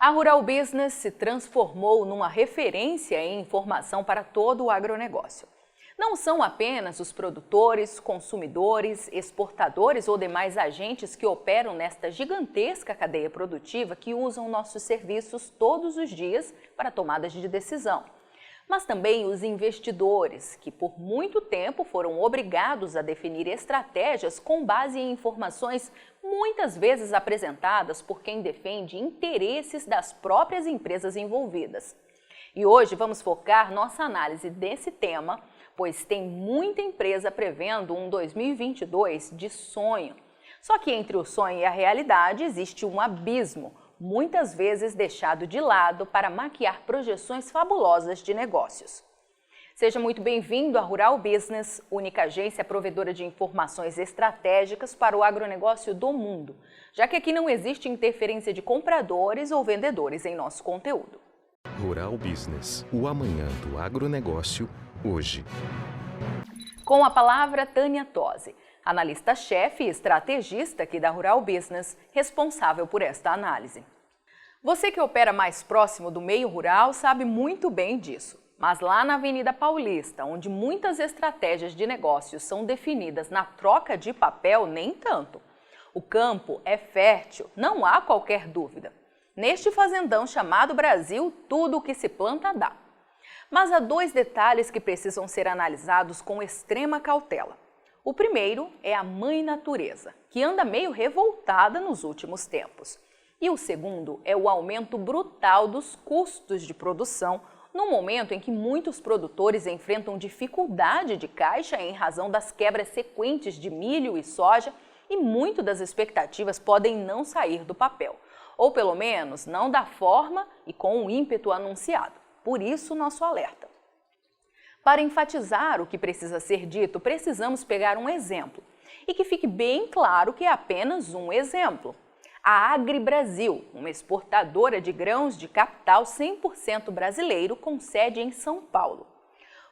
A Rural Business se transformou numa referência em informação para todo o agronegócio. Não são apenas os produtores, consumidores, exportadores ou demais agentes que operam nesta gigantesca cadeia produtiva que usam nossos serviços todos os dias para tomadas de decisão, mas também os investidores, que por muito tempo foram obrigados a definir estratégias com base em informações muitas vezes apresentadas por quem defende interesses das próprias empresas envolvidas. E hoje vamos focar nossa análise desse tema, pois tem muita empresa prevendo um 2022 de sonho. Só que entre o sonho e a realidade existe um abismo, muitas vezes deixado de lado para maquiar projeções fabulosas de negócios. Seja muito bem-vindo à Rural Business, única agência provedora de informações estratégicas para o agronegócio do mundo, já que aqui não existe interferência de compradores ou vendedores em nosso conteúdo. Rural Business, o amanhã do agronegócio, hoje. Com a palavra, Tânia Tosi, analista-chefe e estrategista aqui da Rural Business, responsável por esta análise. Você que opera mais próximo do meio rural sabe muito bem disso, mas lá na Avenida Paulista, onde muitas estratégias de negócios são definidas na troca de papel, nem tanto. O campo é fértil, não há qualquer dúvida. Neste fazendão chamado Brasil, tudo o que se planta dá. Mas há dois detalhes que precisam ser analisados com extrema cautela. O primeiro é a mãe natureza, que anda meio revoltada nos últimos tempos. E o segundo é o aumento brutal dos custos de produção, no momento em que muitos produtores enfrentam dificuldade de caixa em razão das quebras sequentes de milho e soja e muito das expectativas podem não sair do papel, ou pelo menos não da forma e com o ímpeto anunciado. Por isso, nosso alerta. Para enfatizar o que precisa ser dito, precisamos pegar um exemplo. E que fique bem claro que é apenas um exemplo. A AgriBrasil, uma exportadora de grãos de capital 100% brasileiro com sede em São Paulo.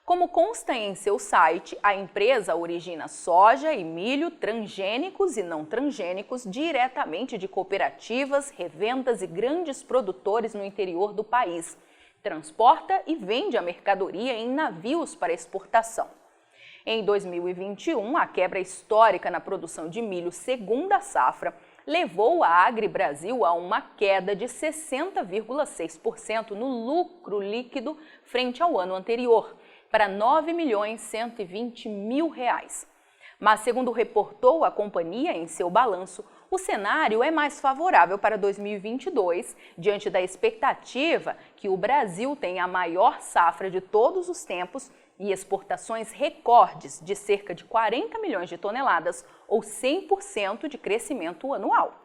Como consta em seu site, a empresa origina soja e milho transgênicos e não transgênicos diretamente de cooperativas, revendas e grandes produtores no interior do país. Transporta e vende a mercadoria em navios para exportação. Em 2021, a quebra histórica na produção de milho segunda safra levou a AgriBrasil a uma queda de 60,6% no lucro líquido frente ao ano anterior, para R$ 9.120.000. Mas, segundo reportou a companhia em seu balanço, o cenário é mais favorável para 2022, diante da expectativa que o Brasil tenha a maior safra de todos os tempos e exportações recordes de cerca de 40 milhões de toneladas, ou 100% de crescimento anual.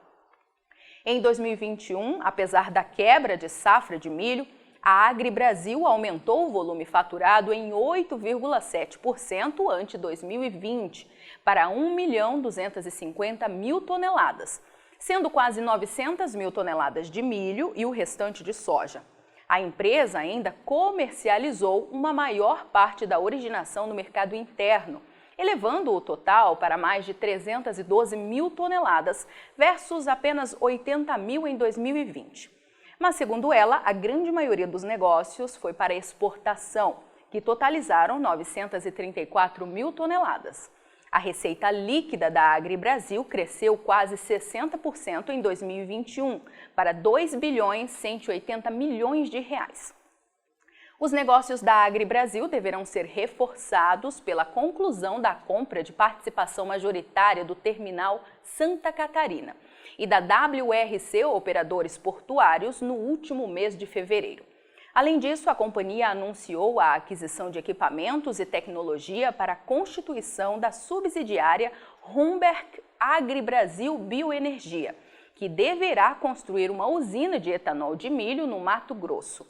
Em 2021, apesar da quebra de safra de milho, a AgriBrasil aumentou o volume faturado em 8,7% ante 2020, para 1.250.000 toneladas, sendo quase 900.000 toneladas de milho e o restante de soja. A empresa ainda comercializou uma maior parte da originação no mercado interno, elevando o total para mais de 312.000 toneladas versus apenas 80.000 em 2020. Mas, segundo ela, a grande maioria dos negócios foi para exportação, que totalizaram 934.000 toneladas. A receita líquida da AgriBrasil cresceu quase 60% em 2021, para R$ 2.180 bilhões. Os negócios da AgriBrasil deverão ser reforçados pela conclusão da compra de participação majoritária do terminal Santa Catarina e da WRC Operadores Portuários no último mês de fevereiro. Além disso, a companhia anunciou a aquisição de equipamentos e tecnologia para a constituição da subsidiária Humberg AgriBrasil Bioenergia, que deverá construir uma usina de etanol de milho no Mato Grosso.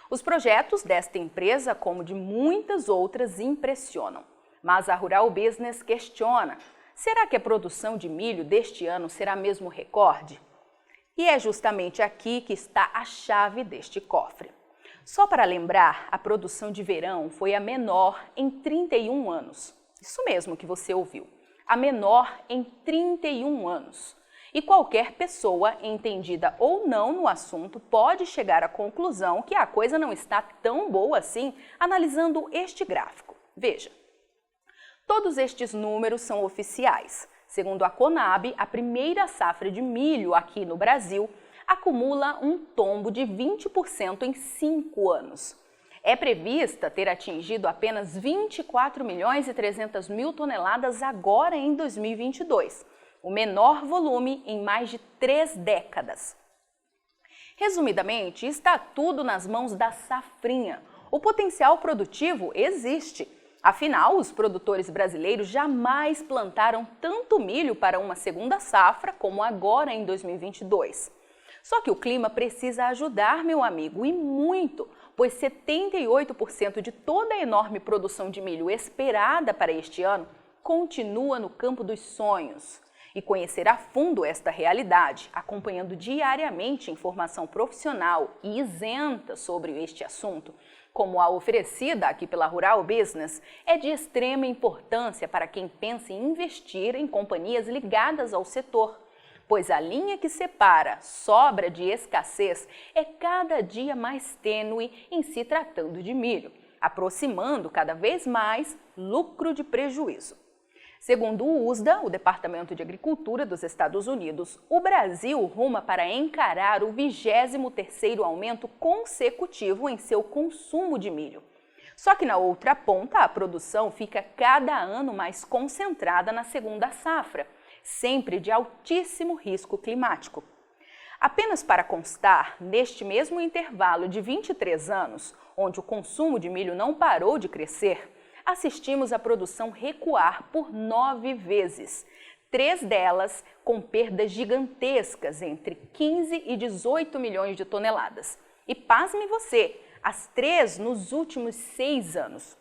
Os projetos desta empresa, como de muitas outras, impressionam. Mas a Rural Business questiona: será que a produção de milho deste ano será mesmo recorde? E é justamente aqui que está a chave deste cofre. Só para lembrar, a produção de verão foi a menor em 31 anos. Isso mesmo que você ouviu, a menor em 31 anos. E qualquer pessoa, entendida ou não no assunto, pode chegar à conclusão que a coisa não está tão boa assim, analisando este gráfico. Veja, todos estes números são oficiais. Segundo a Conab, a primeira safra de milho aqui no Brasil acumula um tombo de 20% em 5 anos. É prevista ter atingido apenas 24.300.000 toneladas agora em 2022, o menor volume em mais de 3 décadas. Resumidamente, está tudo nas mãos da safrinha. O potencial produtivo existe. Afinal, os produtores brasileiros jamais plantaram tanto milho para uma segunda safra como agora em 2022. Só que o clima precisa ajudar, meu amigo, e muito, pois 78% de toda a enorme produção de milho esperada para este ano continua no campo dos sonhos. E conhecer a fundo esta realidade, acompanhando diariamente informação profissional e isenta sobre este assunto, como a oferecida aqui pela Rural Business, é de extrema importância para quem pensa em investir em companhias ligadas ao setor, pois a linha que separa sobra de escassez é cada dia mais tênue em se tratando de milho, aproximando cada vez mais lucro de prejuízo. Segundo o USDA, o Departamento de Agricultura dos Estados Unidos, o Brasil ruma para encarar o 23º aumento consecutivo em seu consumo de milho. Só que na outra ponta, a produção fica cada ano mais concentrada na segunda safra, sempre de altíssimo risco climático. Apenas para constar, neste mesmo intervalo de 23 anos, onde o consumo de milho não parou de crescer, assistimos a produção recuar por 9 vezes, 3 delas com perdas gigantescas entre 15 e 18 milhões de toneladas. E pasme você, as 3 nos últimos 6 anos.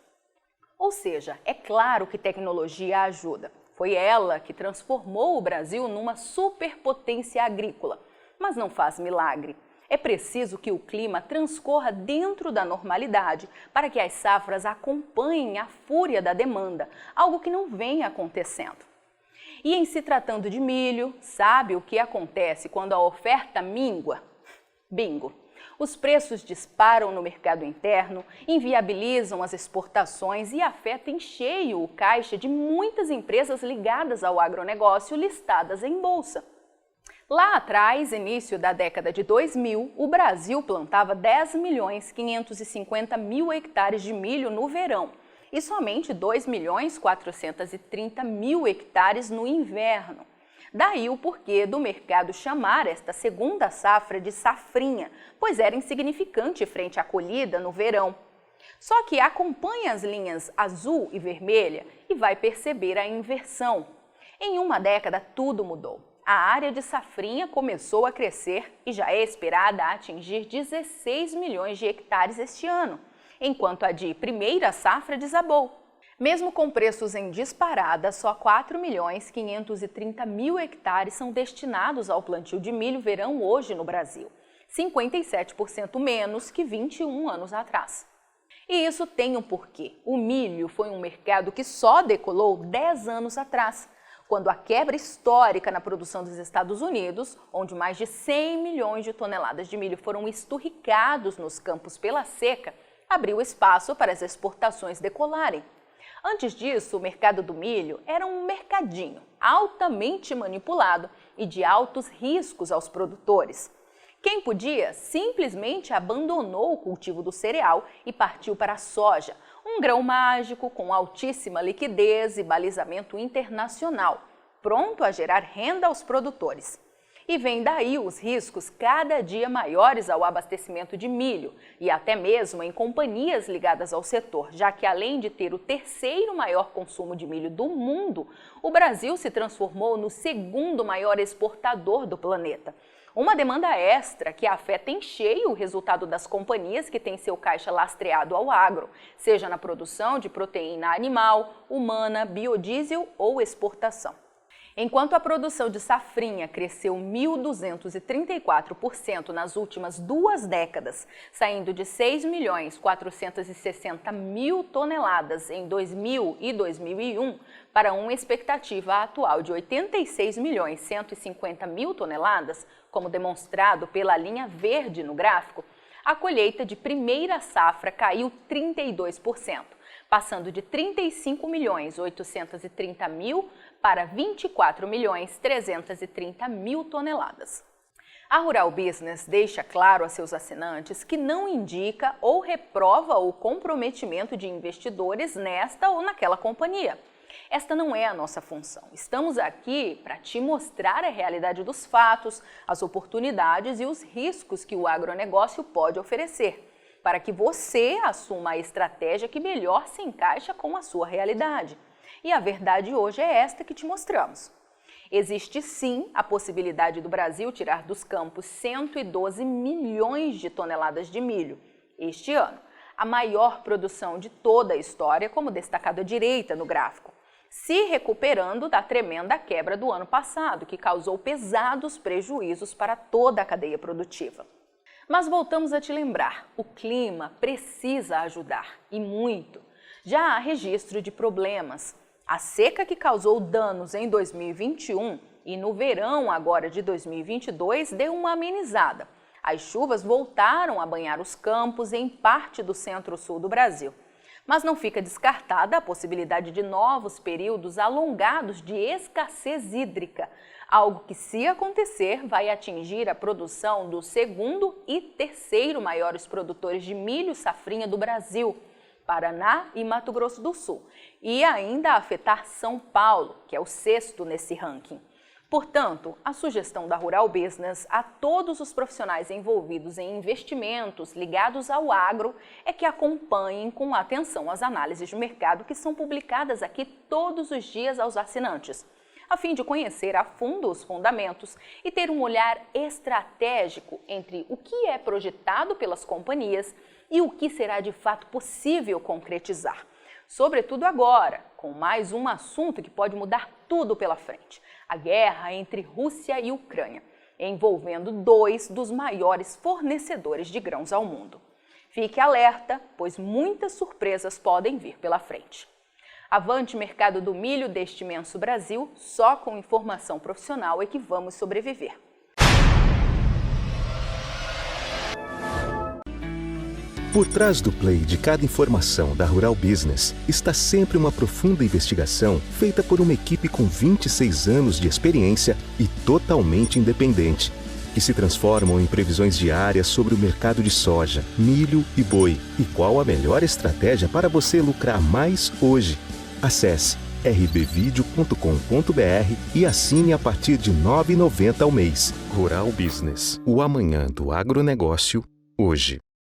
Ou seja, é claro que tecnologia ajuda. Foi ela que transformou o Brasil numa superpotência agrícola, mas não faz milagre. É preciso que o clima transcorra dentro da normalidade para que as safras acompanhem a fúria da demanda, algo que não vem acontecendo. E em se tratando de milho, sabe o que acontece quando a oferta mingua? Bingo! Os preços disparam no mercado interno, inviabilizam as exportações e afetam em cheio o caixa de muitas empresas ligadas ao agronegócio listadas em bolsa. Lá atrás, início da década de 2000, o Brasil plantava 10.550.000 hectares de milho no verão e somente 2.430.000 hectares no inverno. Daí o porquê do mercado chamar esta segunda safra de safrinha, pois era insignificante frente à colhida no verão. Só que acompanhe as linhas azul e vermelha e vai perceber a inversão. Em uma década tudo mudou. A área de safrinha começou a crescer e já é esperada atingir 16 milhões de hectares este ano, enquanto a de primeira safra desabou. Mesmo com preços em disparada, só 4.530.000 hectares são destinados ao plantio de milho verão hoje no Brasil, 57% menos que 21 anos atrás. E isso tem um porquê. O milho foi um mercado que só decolou 10 anos atrás, quando a quebra histórica na produção dos Estados Unidos, onde mais de 100 milhões de toneladas de milho foram esturricados nos campos pela seca, abriu espaço para as exportações decolarem. Antes disso, o mercado do milho era um mercadinho altamente manipulado e de altos riscos aos produtores. Quem podia, simplesmente abandonou o cultivo do cereal e partiu para a soja, um grão mágico com altíssima liquidez e balizamento internacional, pronto a gerar renda aos produtores. E vem daí os riscos cada dia maiores ao abastecimento de milho e até mesmo em companhias ligadas ao setor, já que além de ter o terceiro maior consumo de milho do mundo, o Brasil se transformou no segundo maior exportador do planeta. Uma demanda extra que afeta em cheio o resultado das companhias que têm seu caixa lastreado ao agro, seja na produção de proteína animal, humana, biodiesel ou exportação. Enquanto a produção de safrinha cresceu 1.234% nas últimas 2 décadas, saindo de 6.460.000 toneladas em 2000 e 2001 para uma expectativa atual de 86.150.000 toneladas, como demonstrado pela linha verde no gráfico, a colheita de primeira safra caiu 32%, passando de 35.830.000 para 24.330.000 toneladas. A Rural Business deixa claro a seus assinantes que não indica ou reprova o comprometimento de investidores nesta ou naquela companhia. Esta não é a nossa função. Estamos aqui para te mostrar a realidade dos fatos, as oportunidades e os riscos que o agronegócio pode oferecer, para que você assuma a estratégia que melhor se encaixa com a sua realidade. E a verdade hoje é esta que te mostramos. Existe sim a possibilidade do Brasil tirar dos campos 112 milhões de toneladas de milho este ano, a maior produção de toda a história, como destacado à direita no gráfico, se recuperando da tremenda quebra do ano passado, que causou pesados prejuízos para toda a cadeia produtiva. Mas voltamos a te lembrar, o clima precisa ajudar, e muito. Já há registro de problemas. A seca que causou danos em 2021 e no verão agora de 2022 deu uma amenizada. As chuvas voltaram a banhar os campos em parte do centro-sul do Brasil. Mas não fica descartada a possibilidade de novos períodos alongados de escassez hídrica, algo que, se acontecer, vai atingir a produção do segundo e terceiro maiores produtores de milho safrinha do Brasil, Paraná e Mato Grosso do Sul, e ainda afetar São Paulo, que é o sexto nesse ranking. Portanto, a sugestão da Rural Business a todos os profissionais envolvidos em investimentos ligados ao agro é que acompanhem com atenção as análises de mercado que são publicadas aqui todos os dias aos assinantes, a fim de conhecer a fundo os fundamentos e ter um olhar estratégico entre o que é projetado pelas companhias e o que será de fato possível concretizar. Sobretudo agora, com mais um assunto que pode mudar tudo pela frente: a guerra entre Rússia e Ucrânia, envolvendo 2 dos maiores fornecedores de grãos ao mundo. Fique alerta, pois muitas surpresas podem vir pela frente. Avante mercado do milho deste imenso Brasil, só com informação profissional é que vamos sobreviver. Por trás do play de cada informação da Rural Business está sempre uma profunda investigação feita por uma equipe com 26 anos de experiência e totalmente independente, que se transformam em previsões diárias sobre o mercado de soja, milho e boi e qual a melhor estratégia para você lucrar mais hoje. Acesse rbvideo.com.br e assine a partir de R$ 9,90 ao mês. Rural Business, o amanhã do agronegócio, hoje.